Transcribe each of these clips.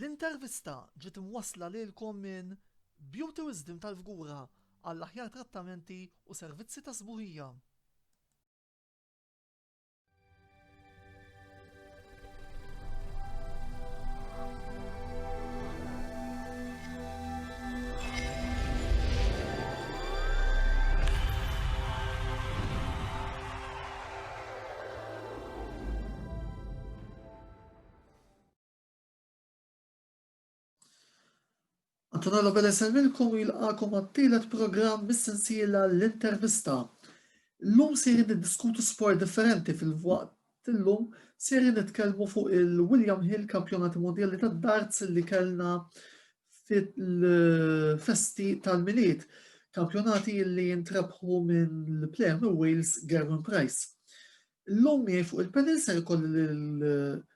L-intervista ġiet imwassla lilkom minn Beauty Wisdom tal-Fgura għall-aħjar trattamenti u servizzi ta' sbuħija. Antonello Beleselmilkom jilqakom għat-tielet programm mis-sensiela l-intervista. L-lum serin niddiskutu sport differenti fil-waqt illum serin nitkellmu fuq il-William Hill kampjonati mondjali tad-darts li kellna fil-festi tal-miliet, kampjonati li jintrebħu minn l-plejer minn Wales Gerwin Price. L-lum fuq il-panel ser jkoll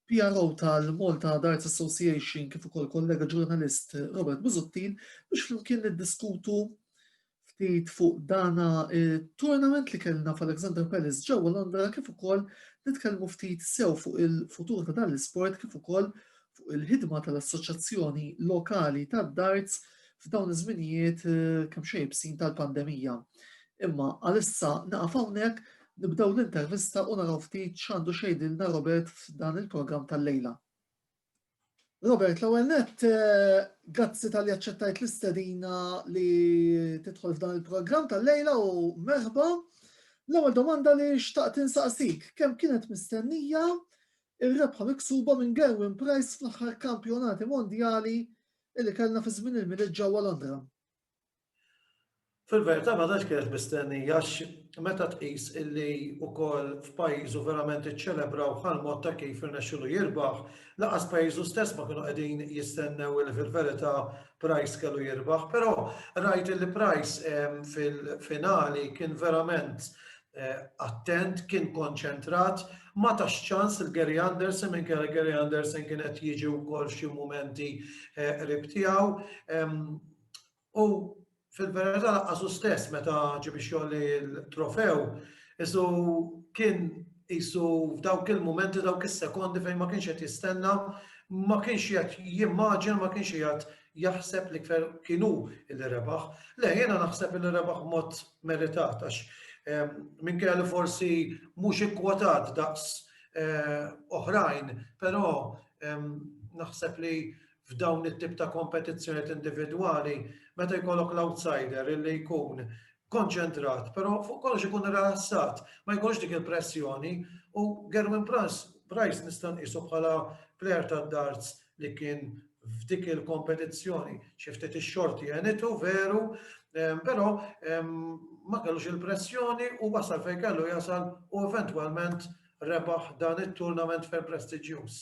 PRO tal-Malta Darts Association kif ukoll kollega ġurnalist Robert Buzuttin biex flimkien niddiskutu ftit fuq dana tournament li kellna f'Alexander Palace ġewwa Londra kif ukoll nitkellmu ftit sew fuq il-futur ta' dan l-isport kif ukoll fuq il-ħidma tal-assoċjazzjoni lokali tad-darts f'dawn iż-żminijiet kemm xejn bsin tal-pandemija. Imma għalissa naqaf hawnhekk nibdew l-intervista u naraw ftit x'għandu xejdilna Robert f'dan il-programm tal-lejla. Robert, l-ewwel nett, grazzi tal-li aċċettajt l-istedina li tidħol f'dan il-programm tal-lejla u merħba. L-ewwel domanda li xtaqt insaqsik, kemm kienet mistennija ir-rebħa miksuba minn Gerwin Price fl-aħħar kampjonati mondjali li kellna fi żmien il-miliet ġewwa Londra? Fil-verità ma dax kienet mistennija meta tqis illi wkoll f'pajjiżu verament iċċelebraw bħal-mod ta' kif irnexxielu jirbaħ, laqas pajjiżu stess ma kienu qegħdin jistennew li fil-verità Price kellu jirbaħ, però rajt illi Price fil-finali kien verament attent, kien konċentrat, ma tax ċans il-Gary Anderson minn kien Gary Anderson kien qed jiġi wkoll f'xi mumenti qrib tiegħu. U fil-verità laqqasu stess meta ġibi xogħli l-trofew, isu kien isu f'dawk il-mumenti, dawk is-sekondi fejn ma kienx qed jistenna, ma kienx qed jimmaġin, ma kienx qed jaħseb li kienu il-rebaħ. Le, jiena naħseb il-rebaħ mod meritat għax minkejja li forsi mhux ikkwotat daqs oħrajn, però naħseb li f'dawn it-tip ta' kompetizzjonijiet individwali meta jkollok l-outsider illi jkun konċentrat, però fuq kollox ikun rilassat, ma jkollx dik il-pressjoni u Gerwin Price nista' nqisu bħala plejer tad-darts li kien f'dik il-kompetizzjoni xi ftit ix-xorti għenitu veru, però ma kellux il-pressjoni u wasal fejn kellu jasal u eventwalment rebaħ dan it-tournament fer prestiġjuż.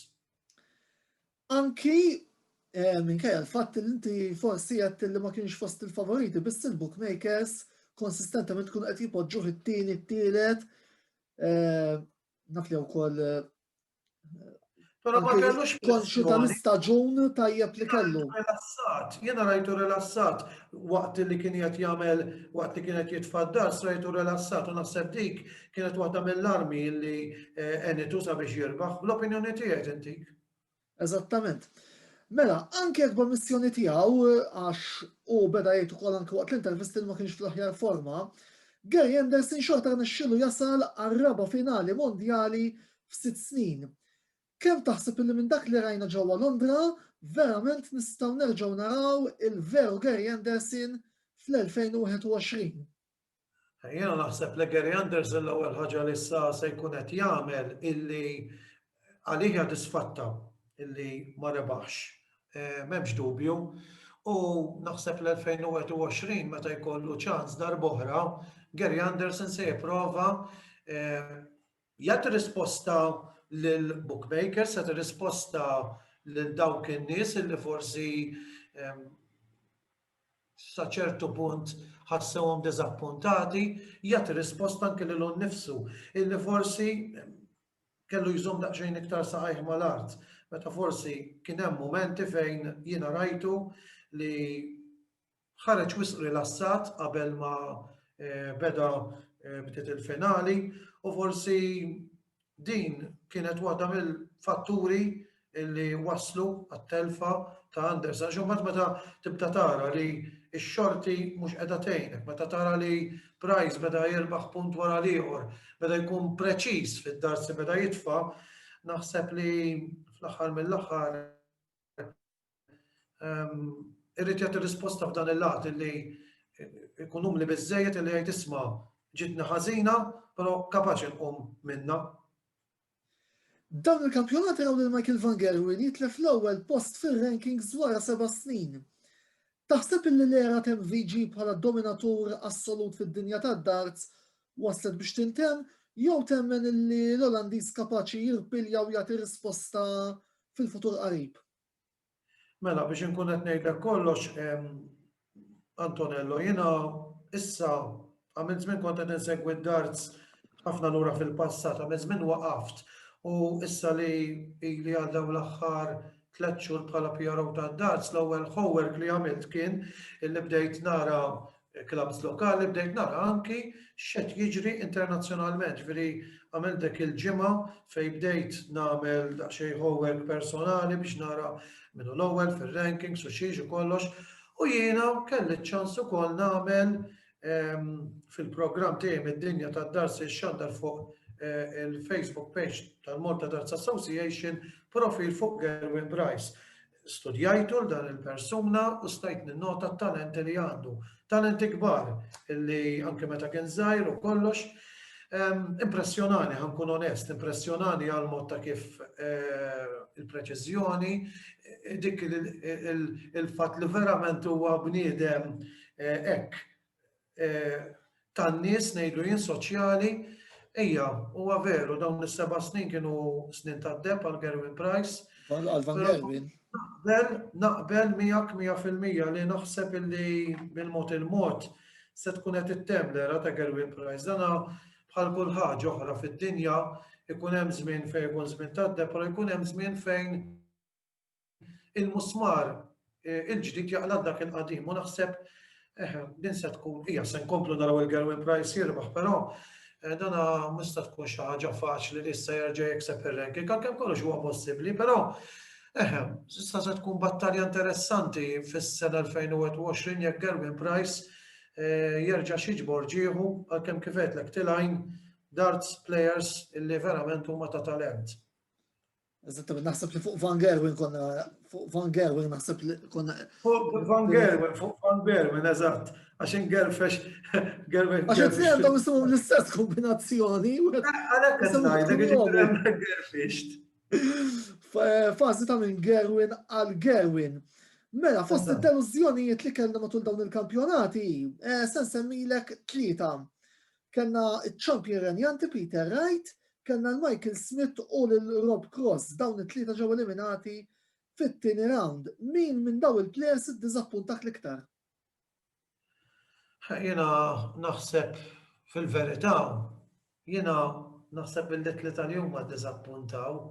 Anki minkejja l-fatt li inti forsi qed li ma kienx fost il-favoriti, biss il-bookmakers konsistentement tkun qed jipoġġuh it-tieni, it-tielet, naf li wkoll konxu tal-istaġun tajjeb li kellu. Rilassat, jiena rajtu rilassat waqt li kien qed jagħmel, waqt li kien qed jitfaddas, rajtu rilassat u naħseb dik kienet waħda mill-armi li għenitu sabiex jirbaħ, bl-opinjoni tiegħek intik. Eżattament. Mela, anke jekk b'missjoni tiegħu għax u beda jgħid ukoll anke waqt l-intervisti ma kienx fl-aħjar forma, Gary Anderson xorta rnexxielu jasal għar-raba finali mondjali f'6 snin. Kemm taħseb li minn dak li rajna ġewwa Londra, verament nistgħu nerġgħu naraw il-veru Gary Anderson fl-2021? Jiena naħseb li Gary Anderson l-ewwel ħaġa li se jkun qed jagħmel illi għalih disfatta illi ma rebaħx. M'hemmx dubju, u naħseb l-2021 meta jkollu ċans darb'oħra, Gary Anderson se jipprova jagħti risposta lill-bookmakers, jagħti risposta lil dawk in-nies illi forsi sa ċertu punt ħassewhom diżappuntati, jagħti risposta anke lil nnifsu illi forsi kellu jżomm daqsxejn iktar saqajh mal-art. Meta forsi kien hemm mumenti fejn jiena rajtu li ħareġ wisq rilassat qabel ma beda bdiet il-finali u forsi din kienet waħda mill-fatturi illi waslu għat-telfa ta' Anderson. Xummat meta tibda tara li x-xorti mhux qiegħda tgħinek, meta tara li Price beda jirbaħ punt wara l-ieħor, beda jkun preċiż fid-darts li beda jitfa', naħseb li fl-aħħar mill-aħħar irrid jagħti risposta f'dan il-lat illi ikun li biżżejjed illi jgħid isma' ġitni ħażina, però kapaċi nqum minnha. Dawn il-kampjonati raw lil Michael Van Gerwen jitlef l-ewwel post fir-rankings wara 7 snin. Taħseb illi l-era MVG bħala dominatur assolut fid-dinja tad-darts waslet biex tintemm jew temmen illi l-Olandiż kapaċi jirpilja u jagħti risposta fil-futur qarib? Mela biex inkun qed ngħidlek kollox, Antonello, jiena issa għamil żmien kont qed insegwi d-darts ħafna lura fil-passat, għamil żmien waqaft. U issa li għaddew l-aħħar 3 xhur bħala PRO tad-darts, l-ewwel homework li għamilt kien illi bdejt nara klabs lokali, bdejt nara anki x'qed jiġri internazzjonalment. Ġifieri għamilt dik il-ġimgħa fejn bdejt nagħmel daqsxejn homework personali biex nara minnu l-ewwel fir-rankings u xiex u kollox. U jiena kelli ċ-ċans ukoll nagħmel fil-programm tiegħi mid-dinja tad-darts ix-xandar fuq il-Facebook page tal-Malta Darts Association profil fuq Gerwin Price. Studjajtu dan il-persuna u stajt ninnota t-talenti li għandu. Talenti kbar illi anke meta kien żgħir u kollox. Impressjonani, ħankun onest, impressjonani għal-mod ta' kif il-preċiżjoni, dik il-fatt li verament huwa bniedem hekk tan-nies ngħidu jien soċjali. Ejja, huwa veru dawn is-7 snin kienu snin tad-deb għal Gerwin Price. Għal Van Gerwen. Naqbel 100% li naħseb illi bil-mod il-mod se tkun qed ittemm l-era ta' Gerwin Price. Dana bħal kull ħaġa oħra fid-dinja ikun hemm żmien fejn ikun żmien tad-deb, però jkun hemm żmien fejn il-musmar il-ġdid jaqlad dak il-qadim u naħseb din se tkun hija se nkomplu naraw il-Gerwin Price jirbaħ, però dana mista tkun xi ħaġa faċli li issa jerġa' jekseb ir-ranking, kemm kollox huwa possibbli, però issa se tkun battalja interessanti fis-sena 2021 jekk Gerwin Price jerġa' xiġbor ġieħu għalkemm kif qedlek tilgħin darts players illi verament huma ta' talent. Eżattament, naħseb li fuq Van Gerwen konna fuq Van Gerwen naħseb li konna. Fuq Van Gerwen, eżatt. Għax ingerfex Gerwen. Għax qed għandhom isimu l-istess kombinazzjoni. Għalhekk qed ngħidlek gerfixt. Fażi ta' minn Gerwin għal Gerwin. Mela, fost id-delużjonijiet li kellna matul dawn il-kampjonati, se nsemmilek 3. Kellna ċ-champion renjanti Peter Wright, kellna l-Michael Smith u l-Rob Cross, dawn it-3 ġew eliminati fit-tieni round. Min minn daw il-players iddiżappuntak l-iktar? Jiena naħseb fil-verità, jiena naħseb il-detli tal-jum ddiżappuntaw.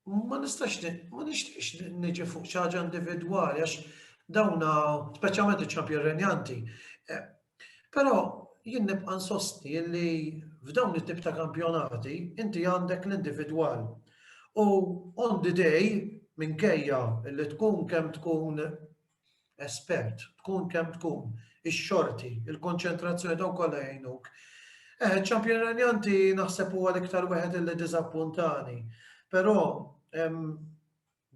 Ma nixtieqx niġi fuq xi ħaġa individwali għax dawna speċjalment iċ-champion renjanti. Però jien nibqa' nsostni li f'dawn it-tip ta' kampjonati inti għandek l-individwal. U on the day minkejja li tkun kemm tkun espert, tkun kemm tkun ix-xorti, il-konċentrazzjoni dawn kollha jgħinuk. Champion renjanti naħseb huwa l-iktar wieħed illi diżappuntani. Però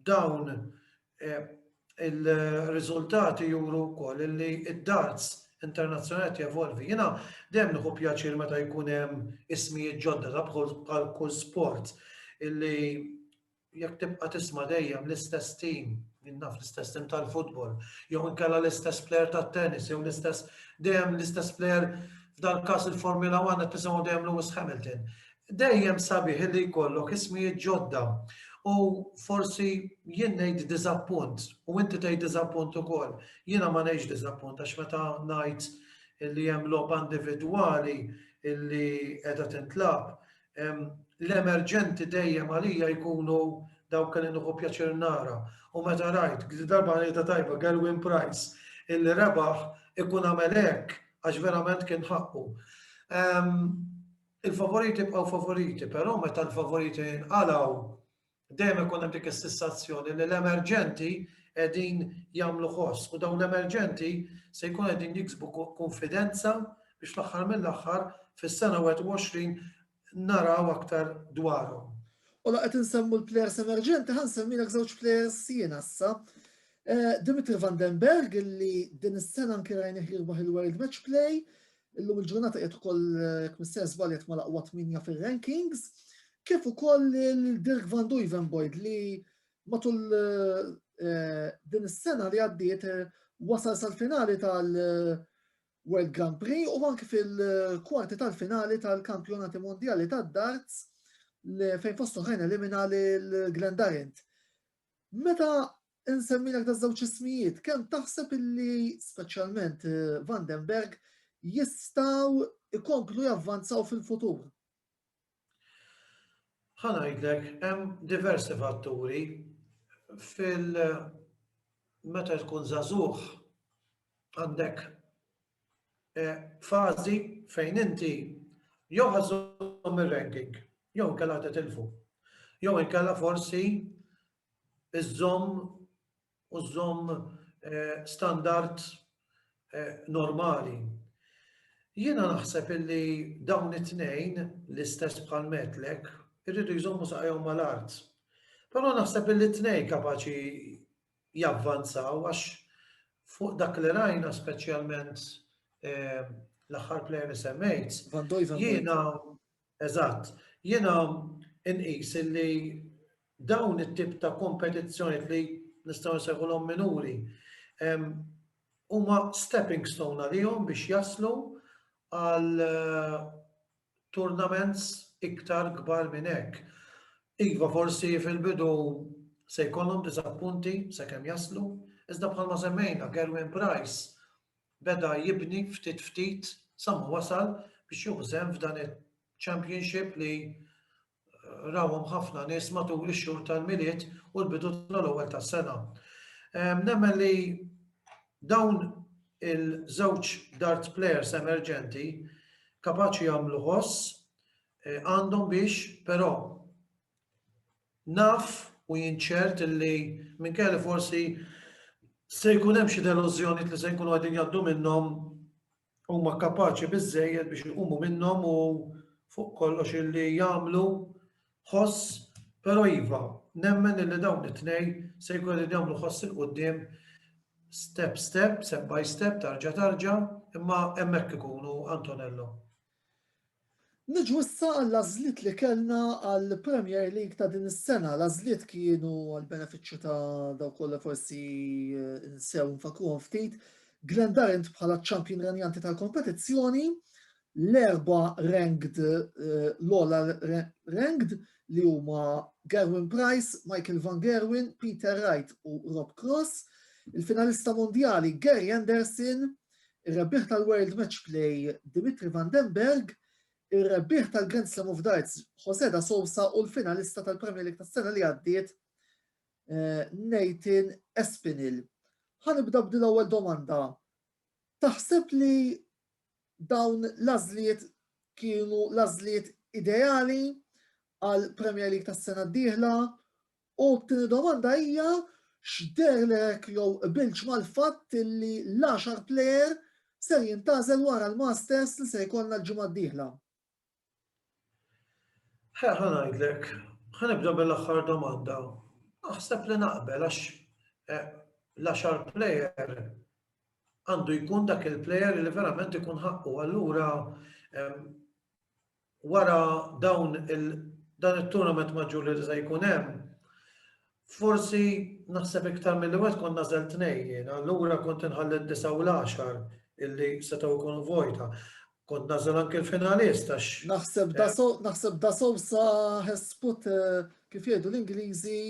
dawn il-riżultati juru wkoll illi id-darts internazzjonali jevolvi. Jiena dejjem nieħu pjaċir meta jkun hemm ismijiet ġodda ta' bħal kull sport illi jekk tibqa' tisma' dejjem l-istess tim, naf l-istess tim tal-futbol, jew inkella l-istess plejer tat-tennis, jew dejjem l-istess plejer f'dan każ il-Formula 1 qed tisimgħu dejjem Lewis Hamilton. Dejjem sabiħ li jkollok ismijiet ġodda u forsi jien ngħid diżappunt u inti tgħid diżappunt ukoll. Jiena ma ngħidx diżappunt għax meta ngħid illi hemm logħba individwali illi qiegħda tintlab, l-emerġenti dejjem għalija jkunu dawk li nieħu pjaċir nara. U meta rajt, darba ħajta tajba Gerwin Price illi rebaħ ikun għamel hekk għax verament kien ħaqqu. Il-favoriti bqgħu favoriti, però meta l-favoriti nqalgħu dejjem ikun hemm dik is-sensazzjoni li l-emerġenti qegħdin jagħmlu ħoss u dawn l-emerġenti se jkun qegħdin jiksbu konfidenza biex l-aħħar mill-aħħar fis-sena 21 naraw aktar dwarhom. U laqgħet insemmu l-plejers emerġenti, ħansemmilek żewġ plejers jiena issa. Dimitri Van den Berg illi din is-sena anke rajnih jirbaħ il-World Match Play, illum il-ġurnata qed ukoll jekk mister żball qed ma laqwa 8 fir-rankings, kif ukoll il-Dirk van Duijvenbode li matul din is-sena li għaddiet wasal sal-finali tal-World Grand Prix u anke fil-kwarti tal-finali tal-Kampjonati Mondjali tad-Darts fejn fost oħrajn elimina l-Glendarent. Meta insemmilek da żewġ ismijiet, kemm taħseb illi speċjalment Van den Berg jistgħu ikomplu javvanzaw fil-futur? Ħanajdlek, hemm diversi fatturi meta tkun żagħżugħ għandek fażi fejn inti jew ħażhom ir-ranking, jew inkella titilfu, jew inkella forsi iżżomm u żżomm standard normali. Jiena naħseb illi dawn it-tnejn l-istess bħal Metlek irridu jżommu saqajhom mal-art. Però naħseb illi t-tnejn kapaċi javvanzaw għax fuq dak li rajna speċjalment l-aħħar plejer li semmejt. Jiena inqis illi dawn it-tip ta' kompetizzjoni li nistgħu nsejħulhom minuri huma stepping stone għalihom biex jaslu għal tournaments iktar kbar minn hekk. Iva forsi fil-bidu se jkollhom diżappunti sakemm jaslu, iżda bħalma semmejna Gerwin Price beda jibni ftit sa ma wasal biex jużem f'dan il-championship li rawhom ħafna nies matul ix-xhur tal-miliet u l-bidu tal-ewwel tas-sena. Nemmen li dawn il-żewġ dart players emerġenti kapaċi jagħmlu ħoss għandhom biex, però naf u jinċert illi minkejja forsi se jkun hemm xi delużjonijiet li se jkunu qegħdin jgħaddu minnhom huma kapaċi biżżejjed biex iqumu minnhom u fuq kollox illi jagħmlu ħoss, però iva, nemmen illi dawn it-tnejn se jkunu qegħdin jagħmlu ħoss il quddiem step by step, tarġa', imma hemmhekk ikunu Antonello. Niġu issa għall-għażliet li kellna għall-Premier League ta' din is-sena. L-għażliet kienu għall-benefiċċju ta' dawk kollha forsi nsew nfakruhom ftit. Glendarent bħala ċampjon renjanti tal-kompetizzjoni, l-erba' ranked l-ola ranked li huma Gerwin Price, Michael Van Gerwen, Peter Wright u Rob Cross. Il-finalista mondjali Gary Anderson, ir-rebbieħ tal-World Match Play Dimitri Van den Berg, ir-rebbieħ tal-Grand Slam of Darts José da Sousa u l-finalista tal-Premier League tas-sena li għaddiet Nathan Espinel. Ħanibda b'dil-ewwel domanda. Taħseb li dawn l-għażliet kienu l-għażliet ideali għal Premier League tas-sena d-dieħla? U t-tieni domanda hija x'derlek jew qbilx mal-fatt li l-10 plejer ser jintażel wara l-Masters li se jkollna l-ġimgħa d-dieħla. Ħanajdlek, ħanibda bil-aħħar domanda. Naħseb li naqbel għax l-10 plejer għandu jkun dak il-plejer li verament ikun ħaqqu. Allura wara dan it-tournament maġġur li se jkun hemm, forsi naħseb iktar mill-ewwel kont nażel tnejn, allura kont inħalli d-9 u l-10 illi setgħu jkunu vojta. Kont nażel anke l-finalista. Naħseb da Sousa has put kif jgħidu l-Ingliżi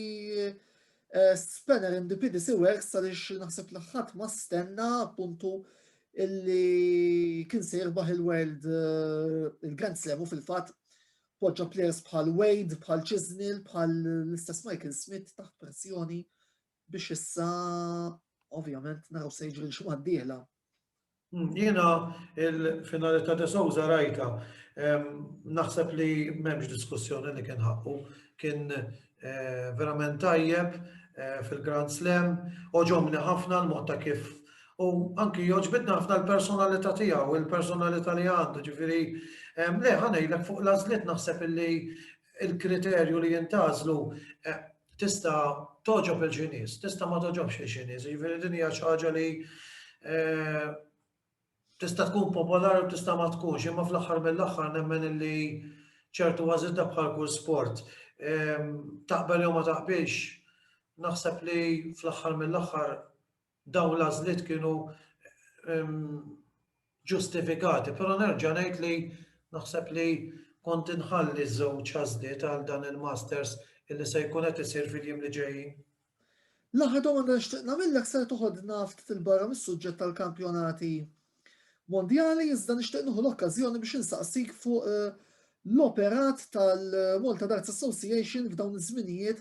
spanner in the PDC works għaliex naħseb li ħadd ma stenna appuntu illi kien se jirbaħ il-Grand Slam u fil-fatt poġġa players bħal Wade, bħal Chisnell, bħal l-istess Michael Smith taħt pressjoni biex issa ovvjament naraw se jiġri l-ġimgħa d-dieħla. Jiena il-finali ta' De Sousa rajta, naħseb li m'hemmx diskussjoni li kien ħaqqu, kien verament tajjeb fil-Grand Slam, oġomni ħafna l-mod ta' kif. U anki joġbitna ħafna l-personalità tiegħu, il-personalità li għandu, ġifieri le ħanejlek fuq l-għażliet naħseb illi il-kriterju li jintażlu tista' toġob il-Ċiniż, tista' ma toġobx il-Ċiniż, ġifieri din hija xi ħaġa li tista' tkun popolari u tista' ma tkunx, imma fl-aħħar mill-aħħar nemmen illi ċertu għażilta bħal kull sport taqbel jew ma taqbilx, naħseb li fl-aħħar mill-aħħar dawn l-għażliet kienu ġustifikati, però nerġa' ngħid li naħseb li kont inħalli ż-żewġ għażliet għal dan il-Masters illi se jkun qed isir fil-jiem li ġejjin. L-aħħar domanda nixtieq nagħmellek se toħodna ftit il-barra mis-suġġett tal-kampjonati mondjali, iżda nixtieq nieħu l-okkażjoni biex insaqsik fuq l-operat tal-Malta Darts Association f'dawn iż-żminijiet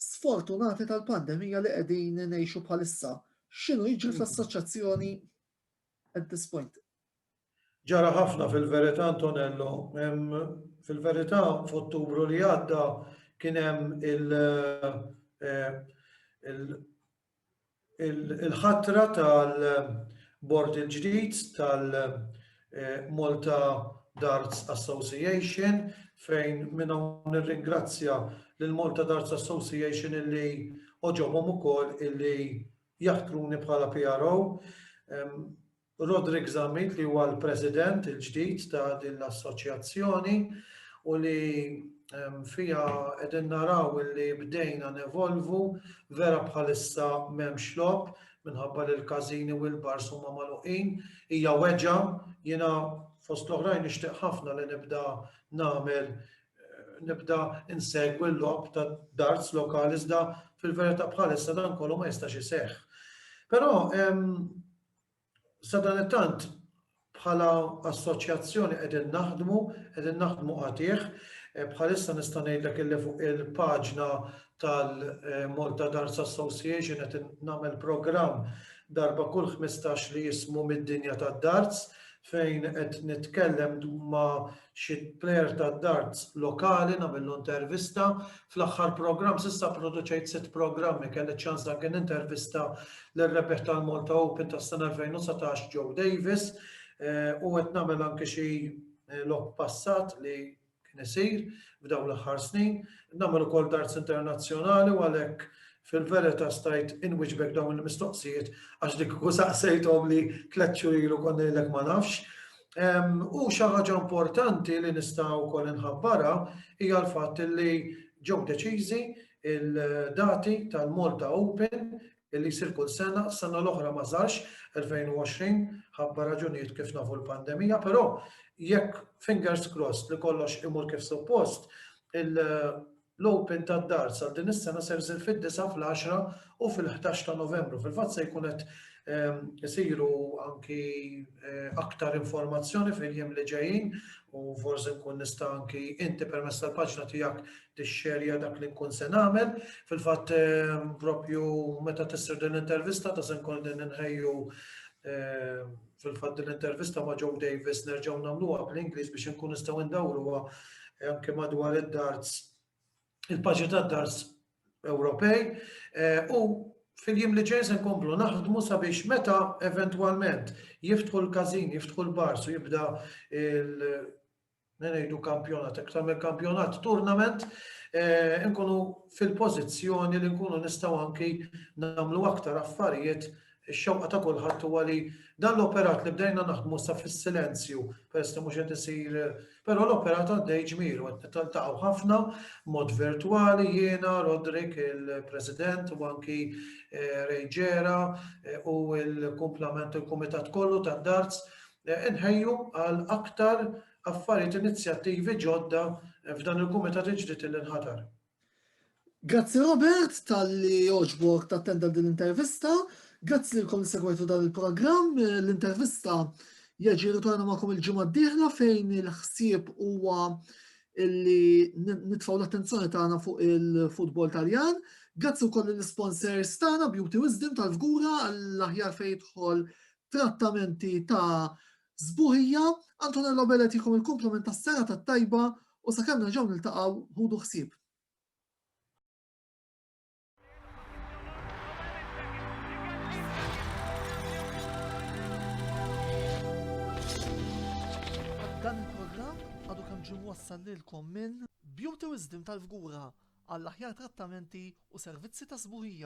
sfortunati tal-pandemija li qegħdin ngħixu bħalissa. X'inhu jiġri fl-assoċjazzjoni at this point? Ġara ħafna fil-verità Antonello, fil-verità f'Ottubru li għadda kien hemm il-ħatra tal-Bord il-ġdid tal-Malta Darts Association fejn minna nirringrazzja lill-Malta Darts Association illi oġobhom ukoll illi jaħtruni bħala PRO. Rodrik Zammit li huwa l-President il-ġdid ta' din l-assoċjazzjoni u li fija qegħdin naraw illi bdejna nevolvu vera bħalissa m'hemmx logħob minħabba li l-każini u l-bars huma magħluqin. Hija weġġa jiena fost l-oħrajn nixtieq ħafna li nibda insegwi l-logħob ta' darts lokali iżda fil-verità bħalissa dan kollu ma jistax iseħħ. Però sa dan it-tant bħala assoċjazzjoni qegħdin naħdmu qatih, bħalissa nista' ngħidlek illi fuq il-paġna tal-Malta Darts Association qed nagħmel programm darba kull 15 li jismu mid-dinja tad-darts fejn qed nitkellem ma' xi plejer tad-darts lokali nagħmillu intervista. Fl-aħħar programm s'issa produċejt 6 programmi, kelli ċans anke nintervista lir-rebeħ tal-Malta Open tas-sena 2019 Joe Davis u qed nagħmel anke xi logħob passat li kien isir f'dawn l-aħħar snin. Nagħmel ukoll darts internazzjonali u għalhekk fil-verità stajt inwiġbek dawn il-mistoqsijiet għax dik ukoll saqsejthom li 3 xhur ilu konna ngħidlek ma nafx. U xi ħaġa importanti li nistgħu wkoll inħabbarha hija l-fatt li ġew deċiżi il-dati tal-Malta Open illi jsir kull sena, s-sena l-oħra ma sarx 2020 ħabba raġunijiet kif nafu l-pandemija, però jekk fingers crossed li kollox imur kif suppost, l-Open tad-darts għal din is-sena ser isir fid-9 fl-10 u fil-11 ta' Novembru. Fil-fatt se jkun qed isiru anki aktar informazzjoni fil-jiem li ġejjin u forsi nkun nista' anki inti permezz tal-paġna tiegħek tixxerja dak li nkun se nagħmel. Fil-fatt proprju meta tissir din l-intervista ta' se nkun din inħejju fil-fatt din l-intervista ma' Joe Davis nerġgħu nagħmluha bl-Ingliż biex inkun nistgħu ndawruha anke madwar id-darts il-paġi tad-darts Ewropej u fil-jiem li ġej se nkomplu naħdmu sabiex meta eventwalment jiftħu l-każin, jiftħu l-bars u jibda ngħidu kampjonat, iktar mill kampjonat tournament, nkunu fil-pożizzjoni li nkunu nistgħu anki nagħmlu aktar affarijiet. Ix-xewqa ta' kulħadd huwa li dan l-operat li bdejna naħdmu sa fis-silenzju, peress li mhux qed isir, però l-operat għaddej ġmielu qed niltaqgħu ħafna mod virtwali jiena, Rodrik il-President u anki Ray Ġera u l-kumplament il-Kumitat kollu tad-darts inħejju għal aktar affarijiet inizjattivi ġodda f'dan il-Kumitat il-ġdid li nħatar. Grazzi Robert tal-li oġbok tattenda din l-intervista. Grazzi lilkom li segwejtu dan il-programm. L-intervista jeġi ritorna magħkom il-ġimgħa d-dieħla fejn il-ħsieb huwa li nitfgħu l-attenzjoni tagħna fuq il-futbol Taljan. Grazzi wkoll l-sponsors tagħna Beauty Wisdom tal-Fgura għall-aħjar fejn jidħol trattamenti ta' żbuħija. Antonello Bellet jieħu il-kumpliment tas-sena tat-tajba u sakemm nerġgħu niltaqgħu ħudu ħsieb. Dan il-programm għadu kemm ġie mwassal lilkom minn Beauty Wisdom tal-Fgura għall aħjar trattamenti u servizzi ta' sbuħija.